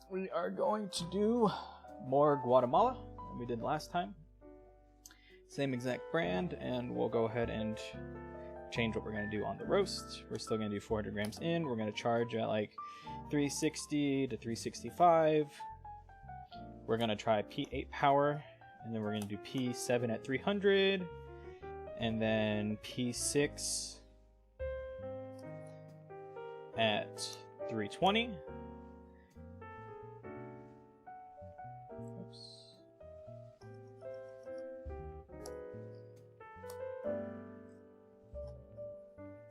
we are going to do more Guatemala than we did last time. Same exact brand, and we'll go ahead and change what we're going to do on the roast. We're still going to do 400 grams in. We're going to charge at like 360 to 365. We're going to try P8 power, and then we're going to do P7 at 300, and then P6 at 320. Oops.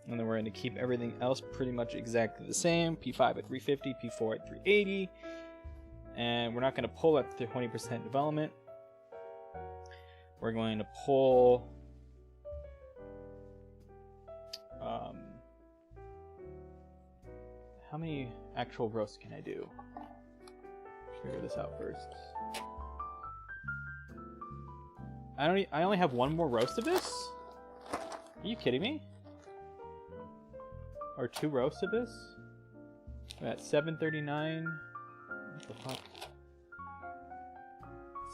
And then we're going to keep everything else pretty much exactly the same. P5 at 350, P4 at 380. And we're not going to pull at 20% development. We're going to pull how many actual roasts can I do? Let's figure this out first. I only have one more roast of this? Are you kidding me? Or 2 roasts of this? We're at 739. What the fuck?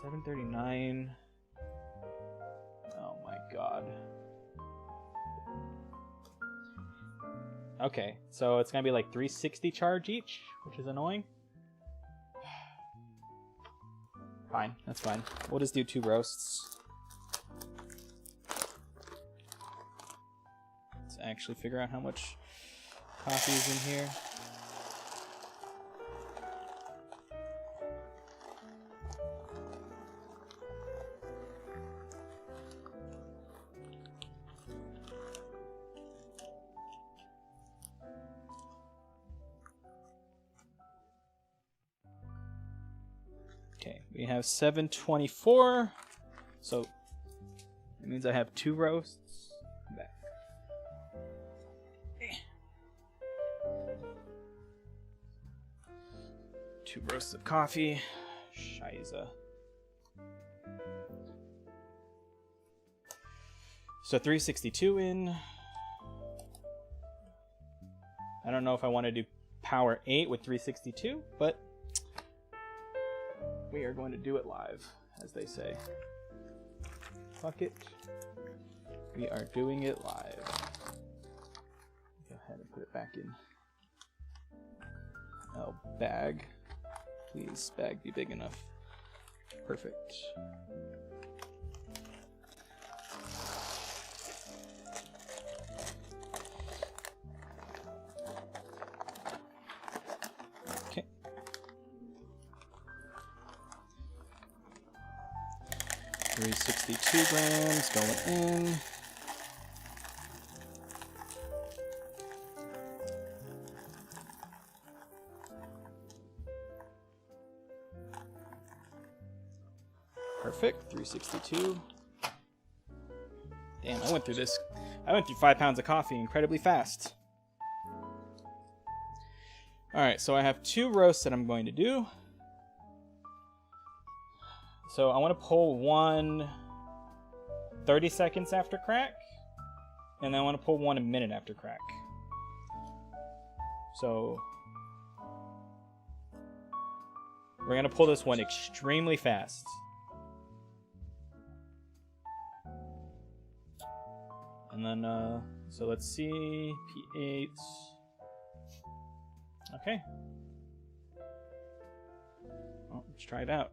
739. Oh my god. Okay, so it's gonna be like 360 charge each, which is annoying. Fine, that's fine. We'll just do 2 roasts. Let's actually figure out how much coffee is in here. Okay, we have 724, so it means I have 2 roasts. Back. 2 roasts of coffee. Scheiße. So 362 in. I don't know if I want to do power 8 with 362, but we are going to do it live, as they say. Fuck it. We are doing it live. Go ahead and put it back in. Oh, bag. Please, bag be big enough. Perfect. Okay. 362 grams going in. Perfect, 362. Damn, I went through this. I went through 5 pounds of coffee incredibly fast. Alright, so I have 2 roasts that I'm going to do. So I want to pull one 30 seconds after crack, and then I want to pull one a minute after crack. So we're going to pull this one extremely fast. And then, so let's see, P8. Okay. Well, let's try it out.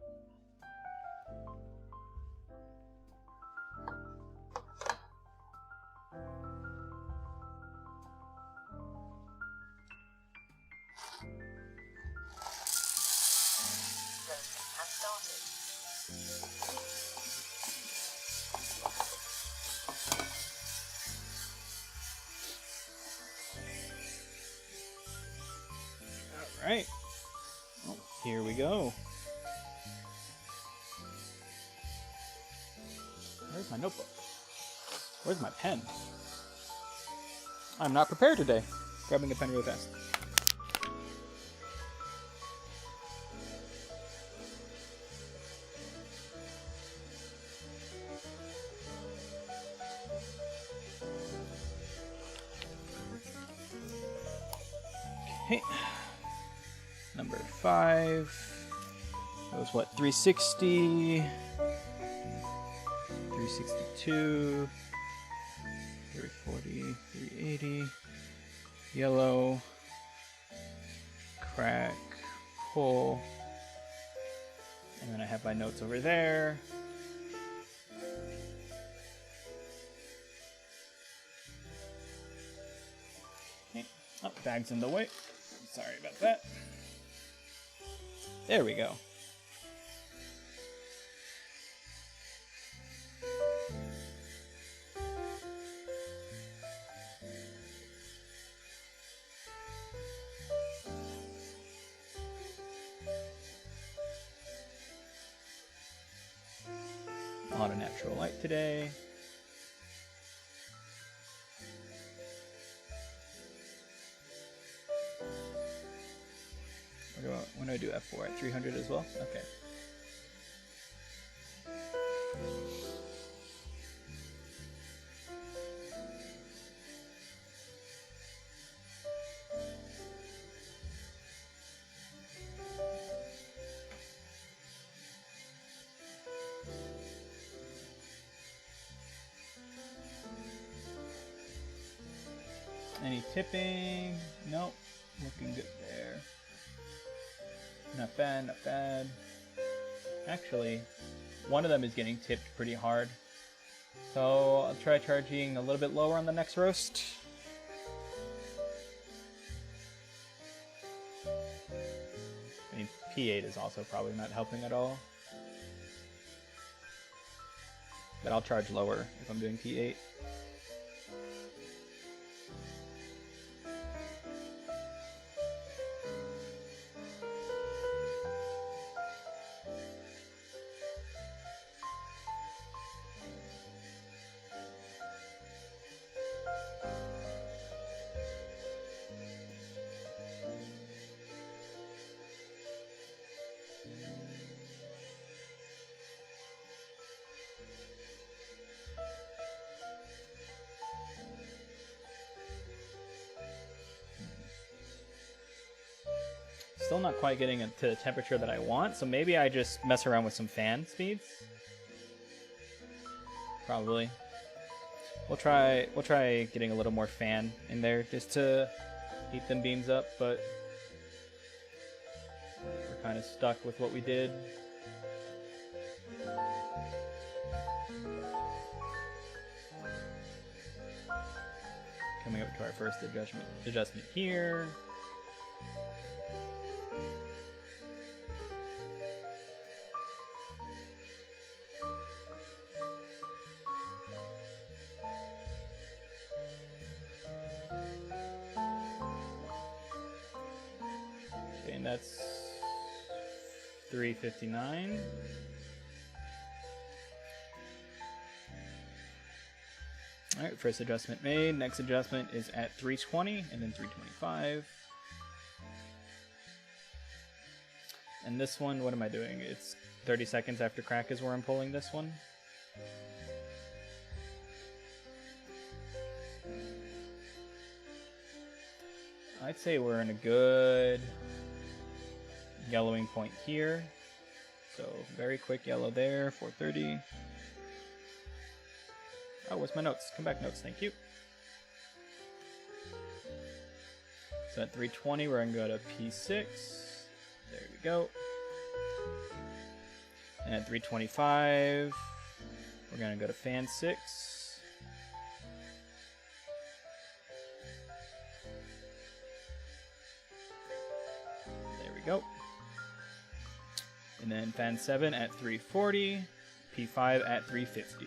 Alright. Oh, here we go. Where's my notebook? Where's my pen? I'm not prepared today. Grabbing a pen really fast. Okay. Number 5. That was what? 360. 362. 340. 380. Yellow. Crack. Pull. And then I have my notes over there. Okay. Oh, bag's in the way. Sorry about that. There we go. A lot of natural light today. When do I do F4 at 300 as well? Okay. Any tipping? Nope. Looking good there. Not bad, not bad. Actually, one of them is getting tipped pretty hard. So I'll try charging a little bit lower on the next roast. I mean, P8 is also probably not helping at all. But I'll charge lower if I'm doing P8. Still not quite getting it to the temperature that I want, so maybe I just mess around with some fan speeds. Probably. We'll try getting a little more fan in there just to heat them beams up, but we're kind of stuck with what we did. Coming up to our first adjustment here. And that's 359. All right, first adjustment made. Next adjustment is at 320 and then 325. And this one, what am I doing? It's 30 seconds after crack is where I'm pulling this one. I'd say we're in a good yellowing point here. So very quick yellow there, 430. Oh, where's my notes? Come back notes, thank you. So at 320, we're gonna go to P6. There we go. And at 325, we're gonna go to fan 6. There we go. And then fan 7 at 340, P5 at 350.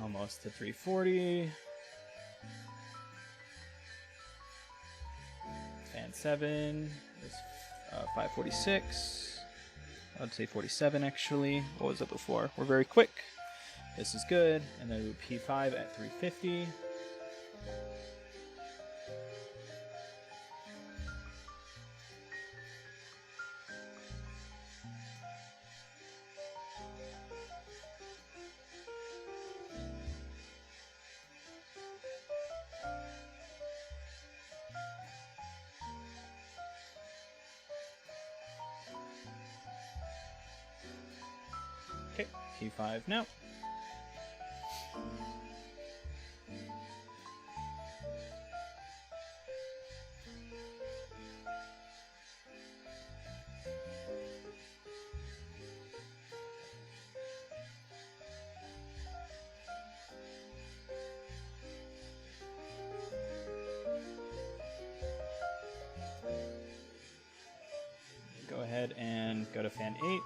Almost to 340. 47. It's 546. I'd say 47 actually. What was it before? We're very quick. This is good. And then we P5 at 350. Okay, P5 now. Go ahead and go to fan 8.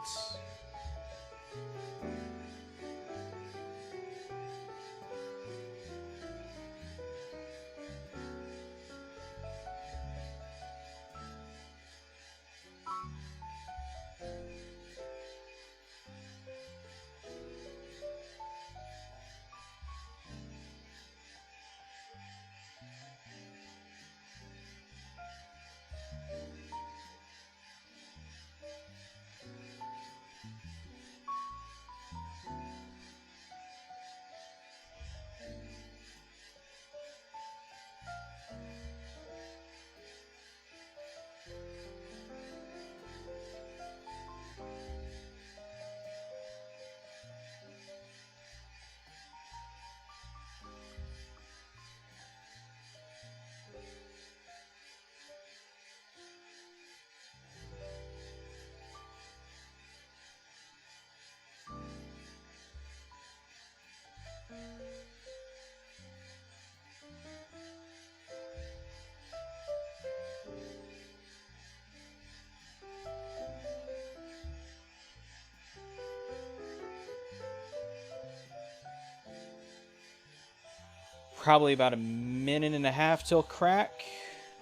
Probably about a minute and a half till crack,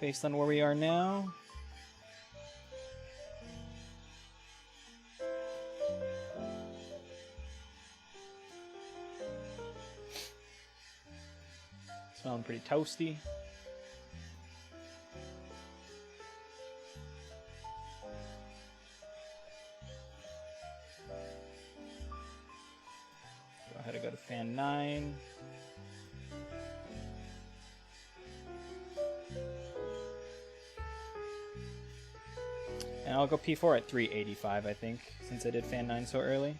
based on where we are now. Smelling pretty toasty. Go ahead and go to fan 9. And I'll go P4 at 385, I think, since I did fan 9 so early.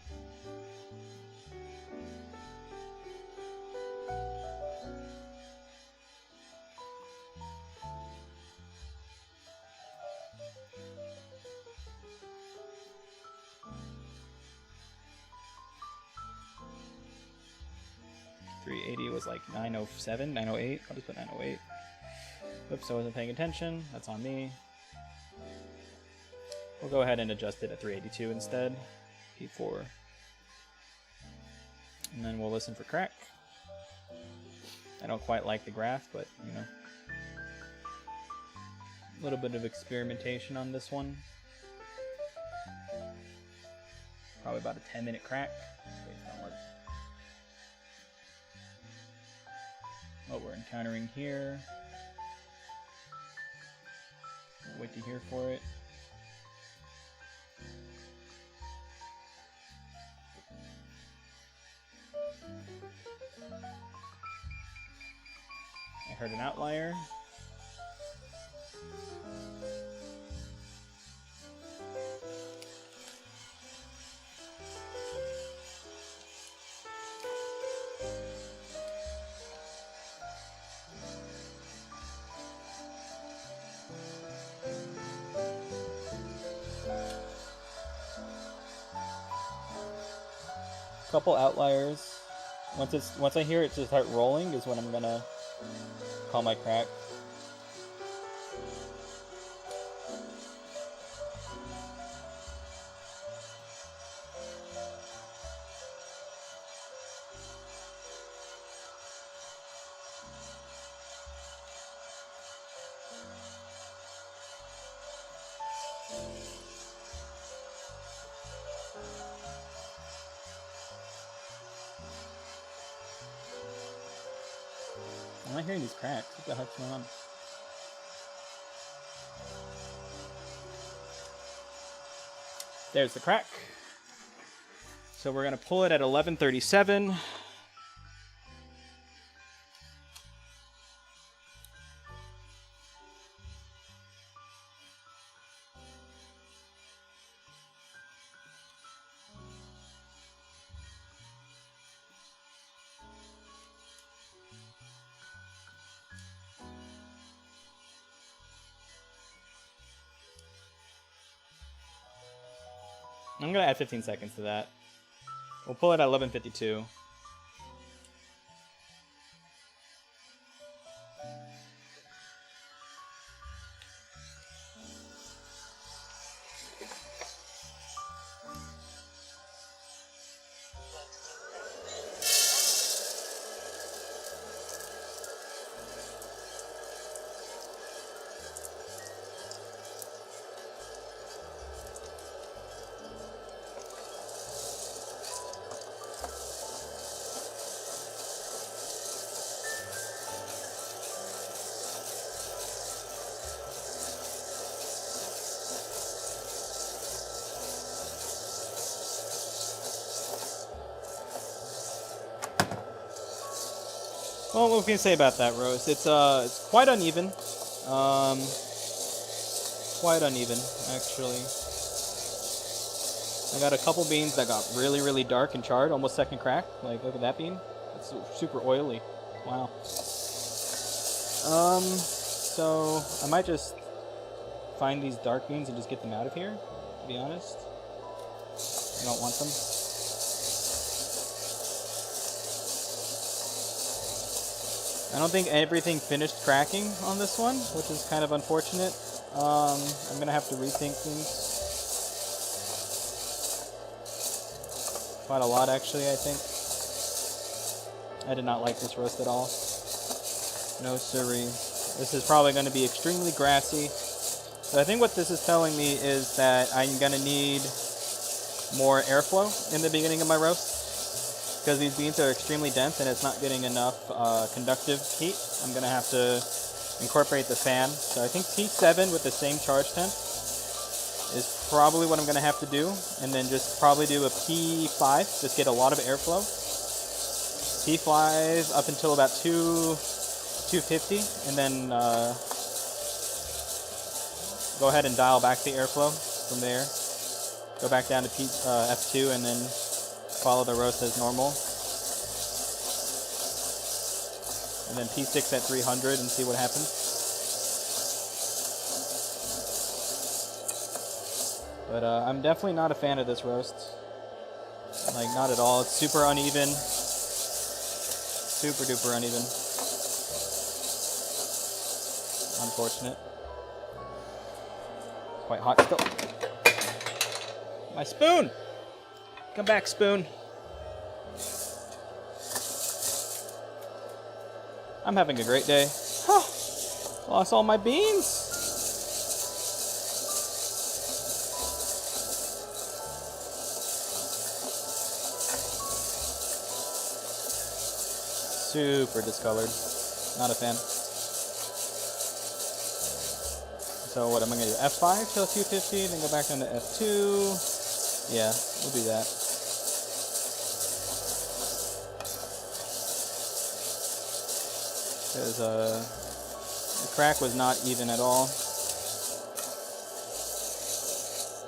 .380 was like 907, 908. I'll just put 908. Oops, I wasn't paying attention. That's on me. We'll go ahead and adjust it at 382 instead. P4. And then we'll listen for crack. I don't quite like the graph, but, you know. A little bit of experimentation on this one. Probably about a 10-minute crack. What we're encountering here. Wait to hear for it. I heard an outlier. Couple outliers. Once I hear it just start rolling is when I'm gonna call my crack. I'm not hearing these cracks. What the heck's going on? There's the crack. So we're going to pull it at 11:37. I'm going to add 15 seconds to that. We'll pull it at 11:52. Well, what can you say about that roast? It's quite uneven. Quite uneven, actually. I got a couple beans that got really, really dark and charred, almost second crack. Like, look at that bean. It's super oily. Wow. So I might just find these dark beans and just get them out of here, to be honest. I don't want them. I don't think everything finished cracking on this one, which is kind of unfortunate. I'm going to have to rethink things. Quite a lot, actually, I think. I did not like this roast at all. No siree. This is probably going to be extremely grassy. So I think what this is telling me is that I'm going to need more airflow in the beginning of my roast. Because these beans are extremely dense and it's not getting enough conductive heat. I'm going to have to incorporate the fan. So I think T7 with the same charge temp is probably what I'm going to have to do. And then just probably do a P5, just get a lot of airflow. P5 up until about 250, and then go ahead and dial back the airflow from there. Go back down to F2 and then follow the roast as normal. And then P6 at 300 and see what happens. But I'm definitely not a fan of this roast. Like, not at all. It's super uneven. Super duper uneven. Unfortunate. Quite hot still. My spoon! Come back, spoon. I'm having a great day. Oh, lost all my beans. Super discolored. Not a fan. So what am I going to do? F5 till 250, then go back down to F2. Yeah, we'll do that. Because the crack was not even at all.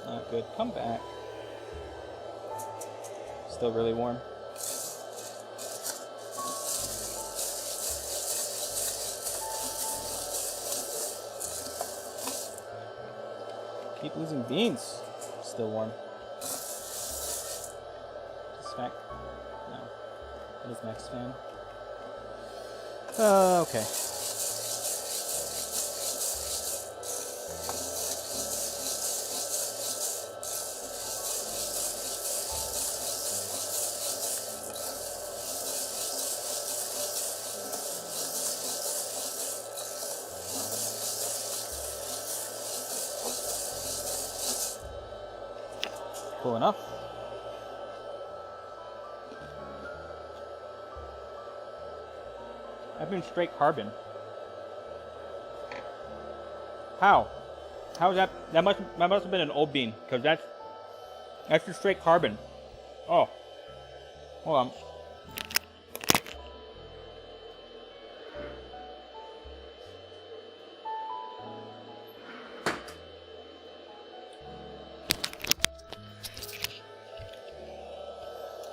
Not good. Come back. Still really warm. Keep losing beans. Still warm. Mac? No. What is Max fan? Okay. cool enough. I've been straight carbon. How? How is that? That must have been an old bean, because that's just straight carbon. Oh, hold on.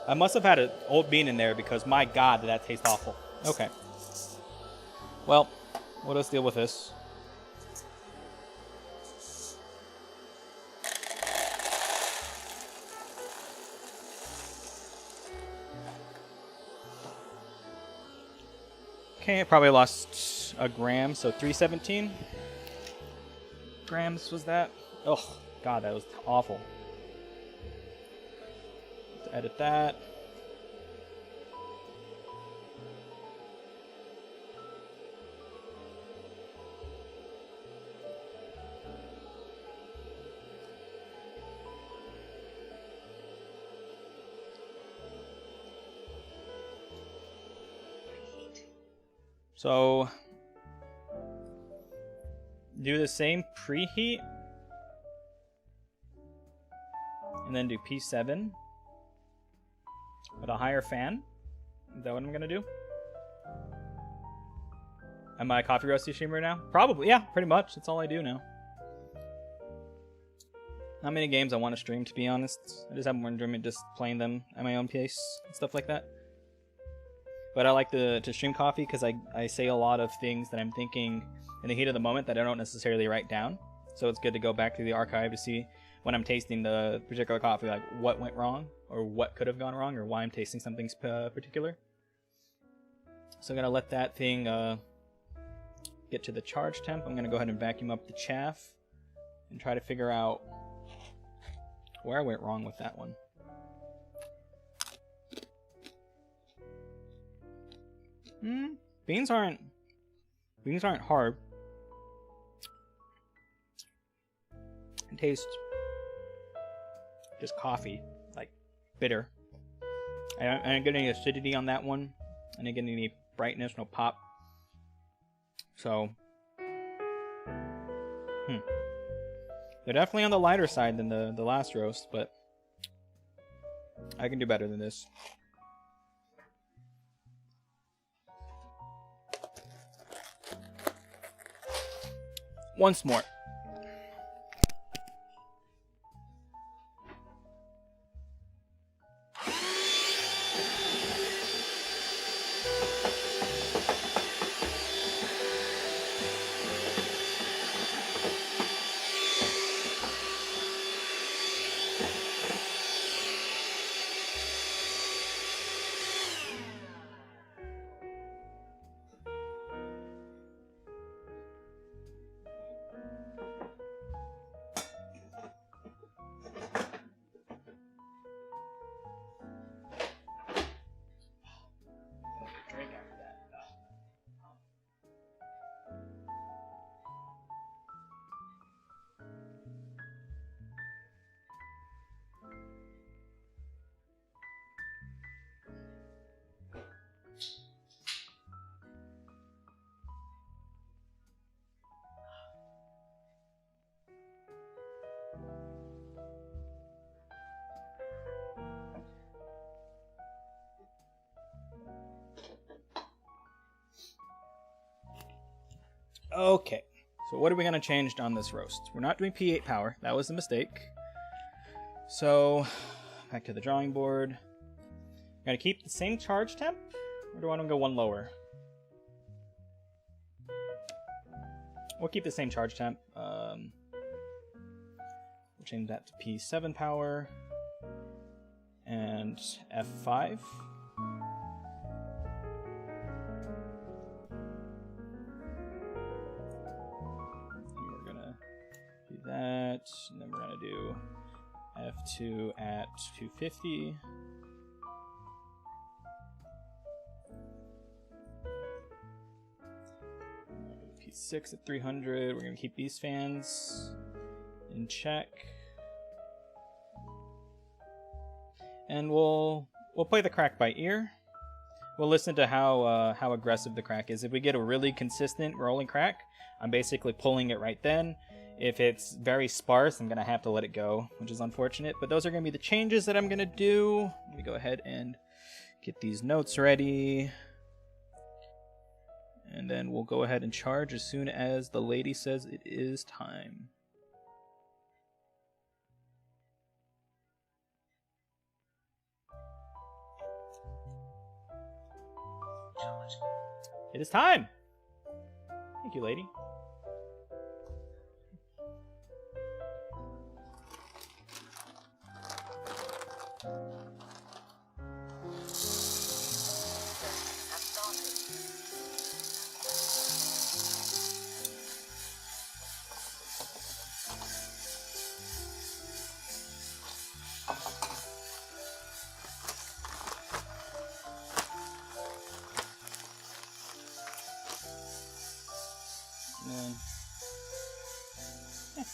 I must have had an old bean in there because my god, did that taste awful. Okay. Well, we'll just deal with this. Okay, I probably lost a gram, so 317 grams was that. Oh, god, that was awful. Let's edit that. So, do the same preheat, and then do P7 with a higher fan. Is that what I'm going to do? Am I a coffee roasty streamer now? Probably, yeah, pretty much. That's all I do now. Not many games I want to stream, to be honest. I just have more enjoyment just playing them at my own pace and stuff like that. But I like to stream coffee because I say a lot of things that I'm thinking in the heat of the moment that I don't necessarily write down. So it's good to go back to the archive to see when I'm tasting the particular coffee, like what went wrong or what could have gone wrong or why I'm tasting something particular. So I'm going to let that thing get to the charge temp. I'm going to go ahead and vacuum up the chaff and try to figure out where I went wrong with that one. Beans aren't hard. It tastes just coffee, like bitter. I didn't get any acidity on that one. I didn't get any brightness, no pop. So, they're definitely on the lighter side than the last roast, but I can do better than this. Once more. Okay, so what are we going to change on this roast? We're not doing P8 power. That was a mistake. So, back to the drawing board. Going to keep the same charge temp? Or do I want to go one lower? We'll keep the same charge temp. We'll change that to P7 power. And F5. That, and then we're going to do F2 at 250. P6 at 300. We're going to keep these fans in check. and we'll play the crack by ear. We'll listen to how aggressive the crack is. If we get a really consistent rolling crack, I'm basically pulling it right then. If it's very sparse, I'm gonna have to let it go, which is unfortunate. But those are gonna be the changes that I'm gonna do. Let me go ahead and get these notes ready. And then we'll go ahead and charge as soon as the lady says it is time. It is time! Thank you, lady.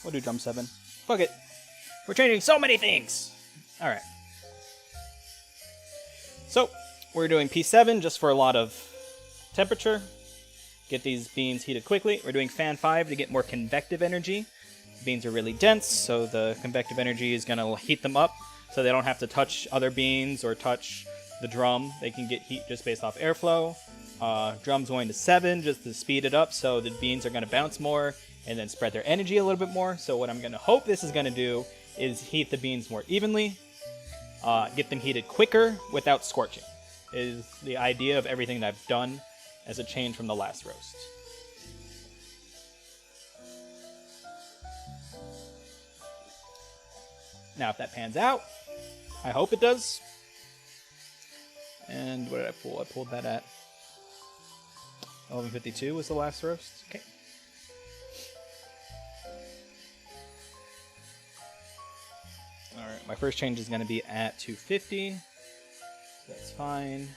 We'll do drum 7. Fuck it. We're changing so many things! Alright. So, we're doing P7 just for a lot of temperature. Get these beans heated quickly. We're doing fan 5 to get more convective energy. Beans are really dense, so the convective energy is going to heat them up so they don't have to touch other beans or touch the drum. They can get heat just based off airflow. Drum's going to 7 just to speed it up so the beans are going to bounce more and then spread their energy a little bit more. So what I'm going to hope this is going to do is heat the beans more evenly, get them heated quicker without scorching, is the idea of everything that I've done as a change from the last roast. Now if that pans out, I hope it does. And what did I pull? I pulled that at 11:52 was the last roast. Okay. Alright, my first change is going to be at 250. That's fine.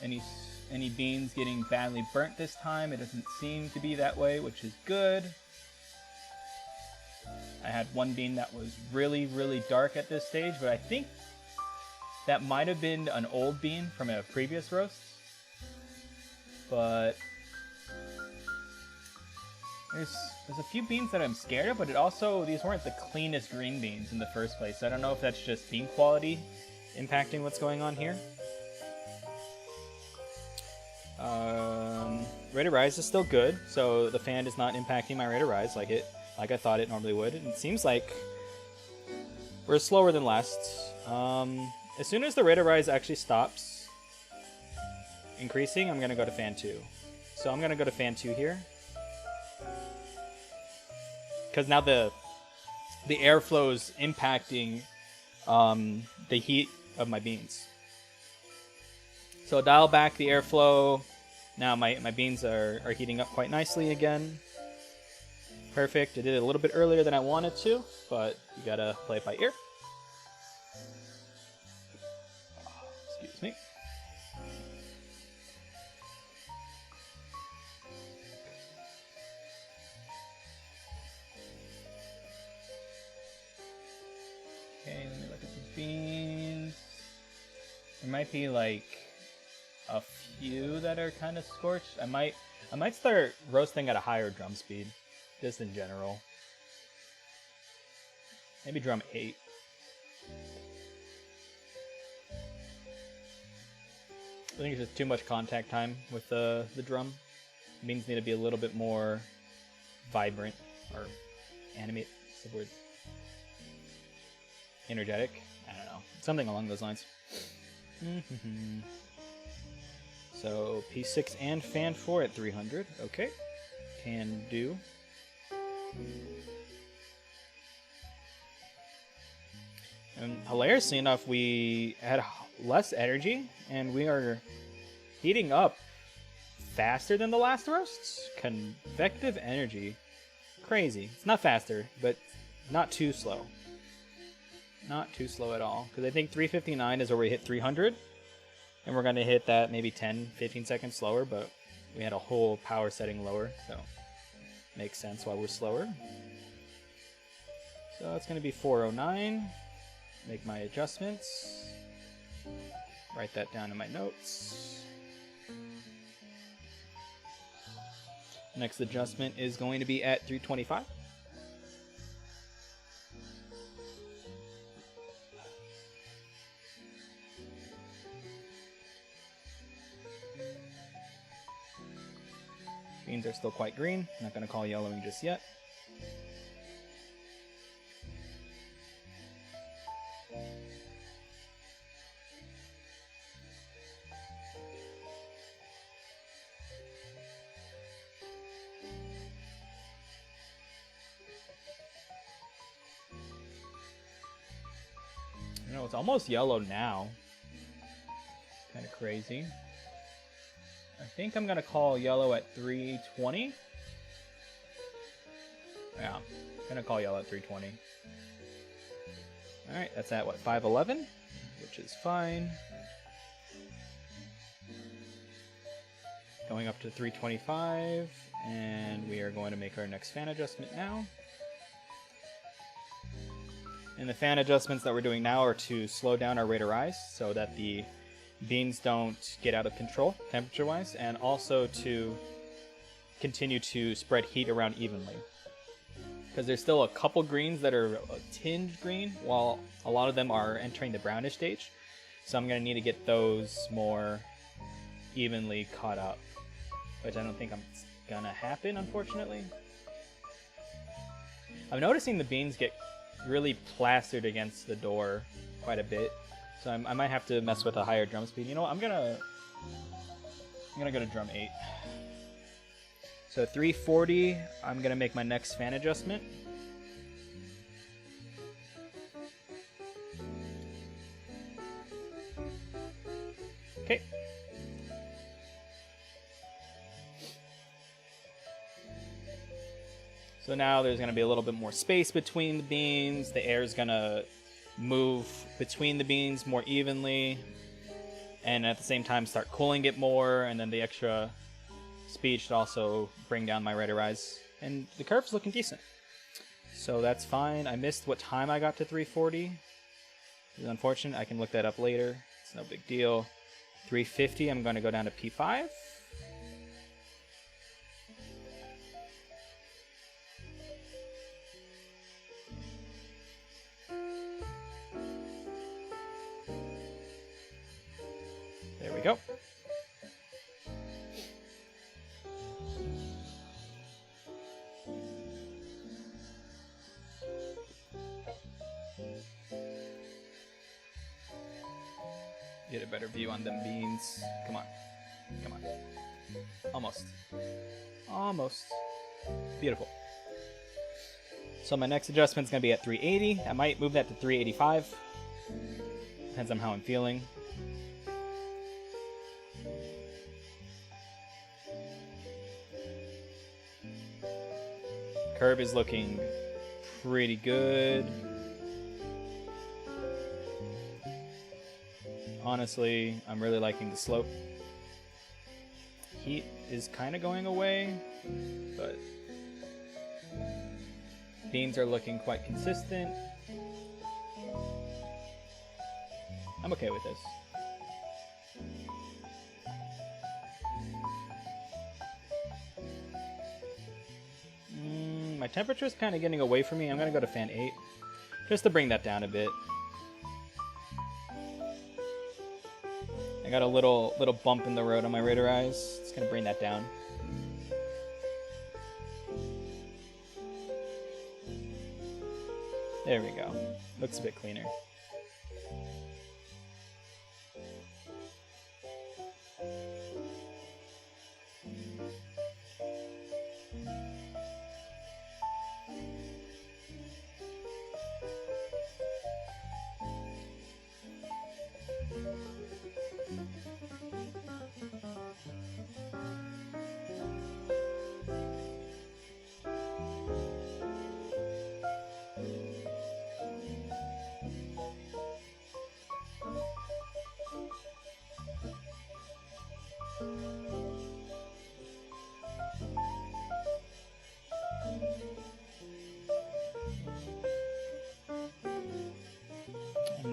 Any beans getting badly burnt this time? It doesn't seem to be that way, which is good. I had one bean that was really, really dark at this stage, but I think that might have been an old bean from a previous roast. But there's a few beans that I'm scared of, but these weren't the cleanest green beans in the first place. So I don't know if that's just bean quality impacting what's going on here. Rate of rise is still good, so the fan is not impacting my rate of rise like I thought it normally would. And it seems like we're slower than last. As soon as the rate of rise actually stops increasing, I'm gonna go to fan 2. So I'm gonna go to fan 2 here. Because now the airflow is impacting the heat of my beans. So dial back the airflow. Now my beans are heating up quite nicely again. Perfect. I did it a little bit earlier than I wanted to, but you gotta play it by ear. Excuse me. Okay, let me look at the beans. There might be like a few that are kind of scorched. I might start roasting at a higher drum speed, just in general. Maybe drum 8. I think it's just too much contact time with the drum. Beans need to be a little bit more vibrant or animate. What's the word? Energetic? I don't know. Something along those lines. So P6 and fan 4 at 300. Okay. Can do. And hilariously enough, we had less energy, and we are heating up faster than the last roasts. Convective energy. Crazy. It's not faster, but not too slow. Not too slow at all. Because I think 359 is where we hit 300. And we're going to hit that maybe 10, 15 seconds slower, but we had a whole power setting lower, so makes sense why we're slower. So it's going to be 409. make my adjustments. Write that down in my notes. Next adjustment is going to be at 325. Beans are still quite green. I'm not going to call yellowing just yet. You know, it's almost yellow now. Kind of crazy. I think I'm going to call yellow at 320. Yeah, I'm going to call yellow at 320. Alright, that's at what, 511? Which is fine. Going up to 325, and we are going to make our next fan adjustment now. And the fan adjustments that we're doing now are to slow down our rate of rise so that the beans don't get out of control temperature-wise, and also to continue to spread heat around evenly. Because there's still a couple greens that are a tinged green, while a lot of them are entering the brownish stage. So I'm going to need to get those more evenly caught up, which I don't think I'm going to happen, unfortunately. I'm noticing the beans get really plastered against the door quite a bit. So I might have to mess with a higher drum speed. You know what? I'm gonna go to drum 8. So 340, I'm gonna make my next fan adjustment. Okay. So now there's gonna be a little bit more space between the beans. The air is gonna move between the beans more evenly, and at the same time start cooling it more, and then the extra speed should also bring down my rate of rise. And the curve's looking decent, so that's fine. I missed what time I got to 340. It's unfortunate. I can look that up later. It's no big deal. 350, I'm going to go down to P5. There we go. Get a better view on them beans. Come on. Come on. Almost. Almost. Beautiful. So my next adjustment is going to be at 380. I might move that to 385. Depends on how I'm feeling. Curve is looking pretty good. Honestly, I'm really liking the slope. Heat is kind of going away, but beans are looking quite consistent. I'm okay with this. My temperature is kind of getting away from me. I'm going to go to fan 8, just to bring that down a bit. I got a little bump in the road on my rate of rise. It's going to bring that down. There we go. Looks a bit cleaner.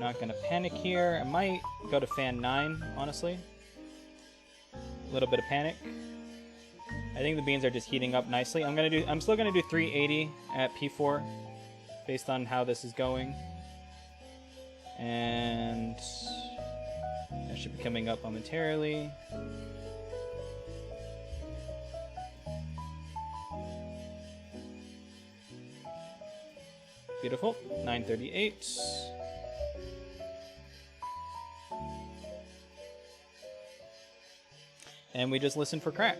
not gonna panic here. I might go to fan 9, honestly. A little bit of panic. I think the beans are just heating up nicely. I'm still gonna do 380 at P4 based on how this is going. And that should be coming up momentarily. Beautiful. 938. And we just listen for crack.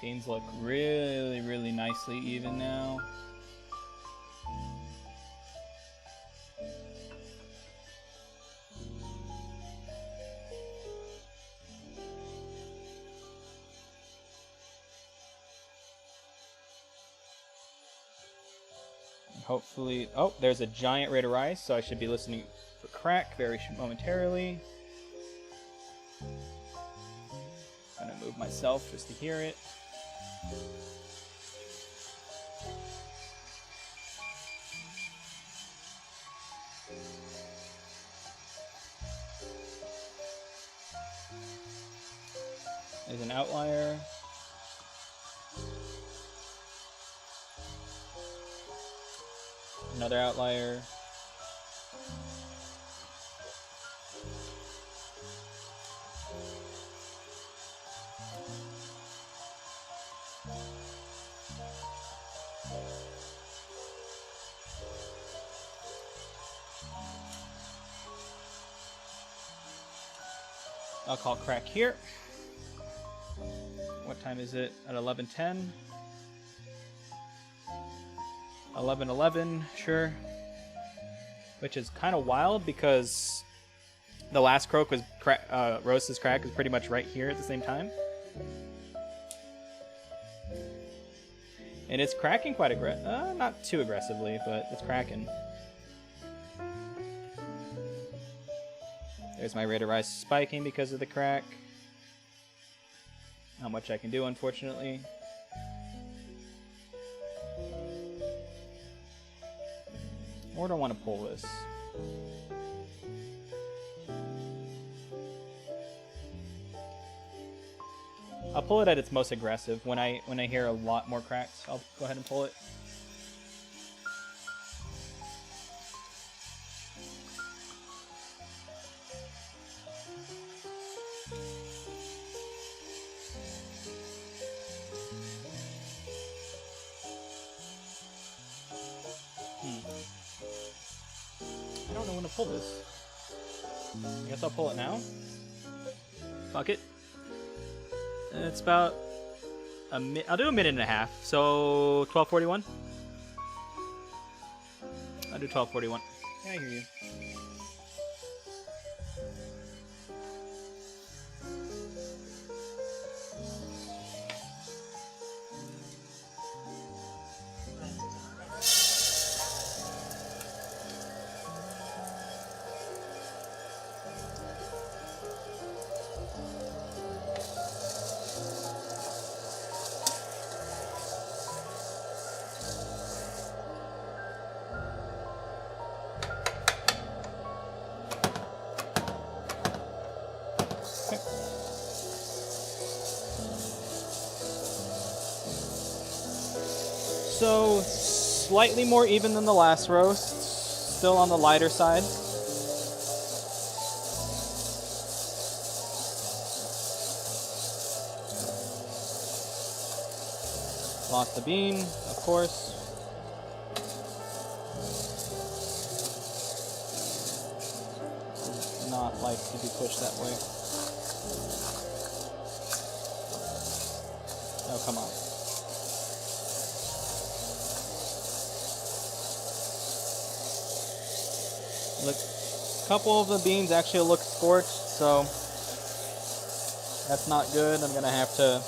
Beans look really, really nicely even now. Hopefully, oh, there's a giant rate of rise, so I should be listening for crack very momentarily. I'm gonna move myself just to hear it. There's an outlier. Another outlier. I'll call crack here. What time is it? At 11:10. 11:11, sure. Which is kind of wild because the last croak was Roast's crack was pretty much right here at the same time. And it's cracking quite not too aggressively, but it's cracking. There's my rate of rise spiking because of the crack. Not much I can do, unfortunately. Or do I want to pull this? I'll pull it at its most aggressive. When I hear a lot more cracks, I'll go ahead and pull it. I don't know when to pull this. I guess I'll pull it now. Fuck it. It's about a minute. I'll do a minute and a half. So 12:41. I'll do 12:41. Yeah, I hear you. So, slightly more even than the last roast. Still on the lighter side. Lost the bean, of course. Does not like to be pushed that way. Oh, come on. Look, a couple of the beans actually look scorched, so that's not good. I'm gonna have to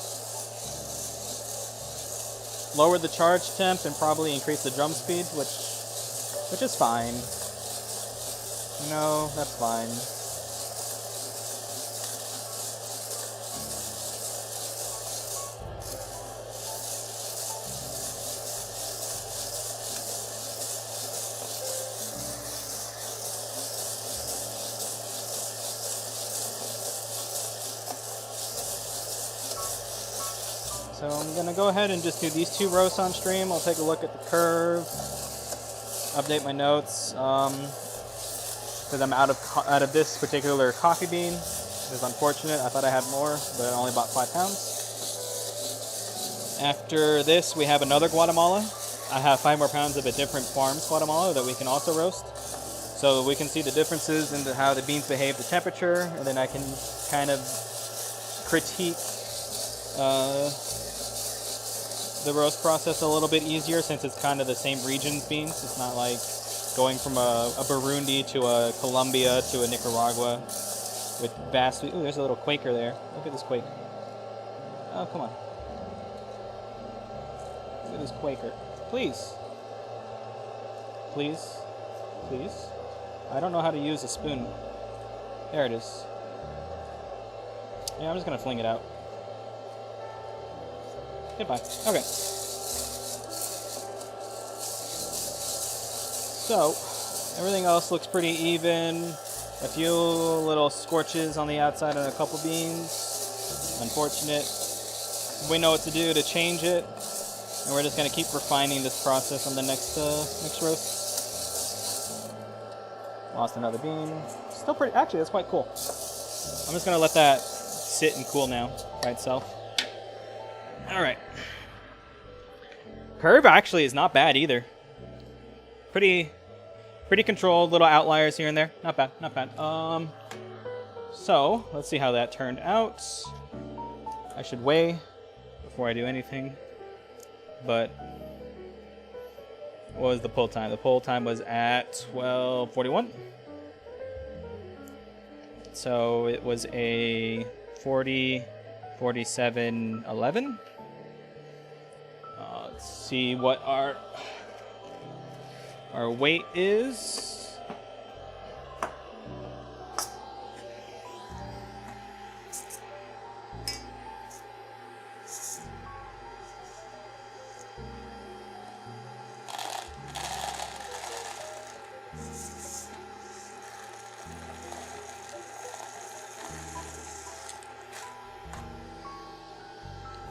lower the charge temp and probably increase the drum speed, which is fine. No, that's fine. So I'm going to go ahead and just do these 2 roasts on stream. I'll take a look at the curve, update my notes, because I'm out of this particular coffee bean. It is unfortunate. I thought I had more, but I only bought 5 pounds. After this, we have another Guatemala. I have 5 more pounds of a different farm's Guatemala that we can also roast. So we can see the differences in how the beans behave to temperature, and then I can kind of critique the roast process a little bit easier since it's kind of the same region's beans. It's not like going from a Burundi to a Colombia to a Nicaragua with vastly... Ooh, there's a little Quaker there. Look at this Quaker. Oh, come on. Look at this Quaker. Please. Please. Please. I don't know how to use a spoon. There it is. Yeah, I'm just going to fling it out. Goodbye. Okay. So, everything else looks pretty even. A few little scorches on the outside on a couple beans. Unfortunate. We know what to do to change it. And we're just going to keep refining this process on the next roast. Lost another bean. Still pretty... Actually, that's quite cool. I'm just going to let that sit and cool now by itself. Alright. Curve actually is not bad either. Pretty controlled, little outliers here and there. Not bad, not bad. So, let's see how that turned out. I should weigh before I do anything. But what was the pull time? The pull time was at 12:41. So it was a 47:11. Let's see what our weight is.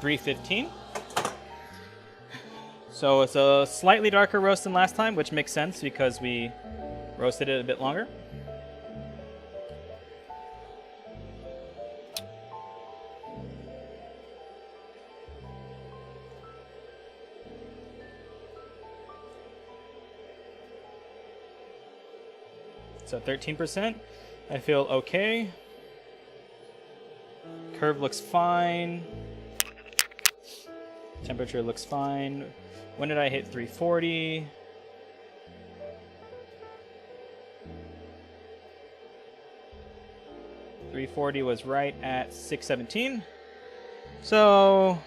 $3.15. So it's a slightly darker roast than last time, which makes sense because we roasted it a bit longer. So 13%. I feel okay. Curve looks fine. Temperature looks fine. When did I hit 340? $340 was right at 617. So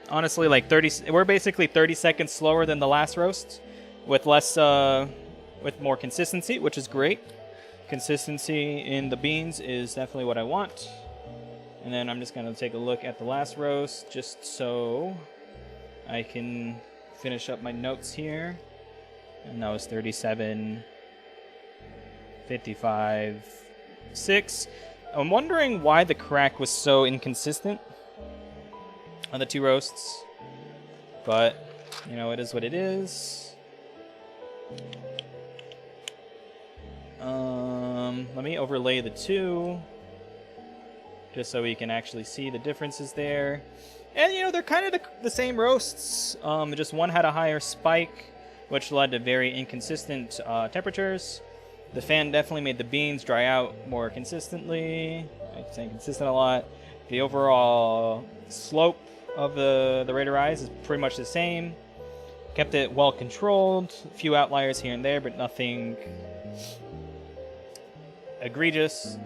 honestly, like 30. We're basically 30 seconds slower than the last roast, with less, with more consistency, which is great. Consistency in the beans is definitely what I want. And then I'm just gonna take a look at the last roast, just so I can finish up my notes here. And that was 37.55.6. I'm wondering why the crack was so inconsistent on the 2 roasts, but you know, it is what it is. Let me overlay the 2 just so we can actually see the differences there. And you know, they're kind of the same roasts. Just one had a higher spike, which led to very inconsistent temperatures. The fan definitely made the beans dry out more consistently. I'm saying consistent a lot. The overall slope of the rate of rise is pretty much the same. Kept it well controlled. A few outliers here and there, but nothing egregious.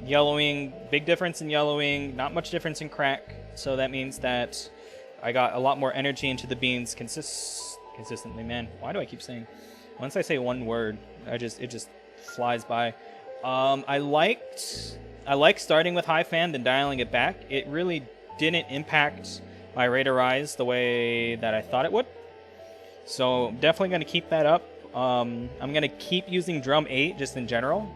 Yellowing, big difference in yellowing, not much difference in crack. So that means that I got a lot more energy into the beans consistently. Man, why do I keep saying? Once I say one word, it just flies by. I like starting with high fan then dialing it back. It really didn't impact my rate of rise the way that I thought it would. So I'm definitely going to keep that up. I'm going to keep using drum 8 just in general.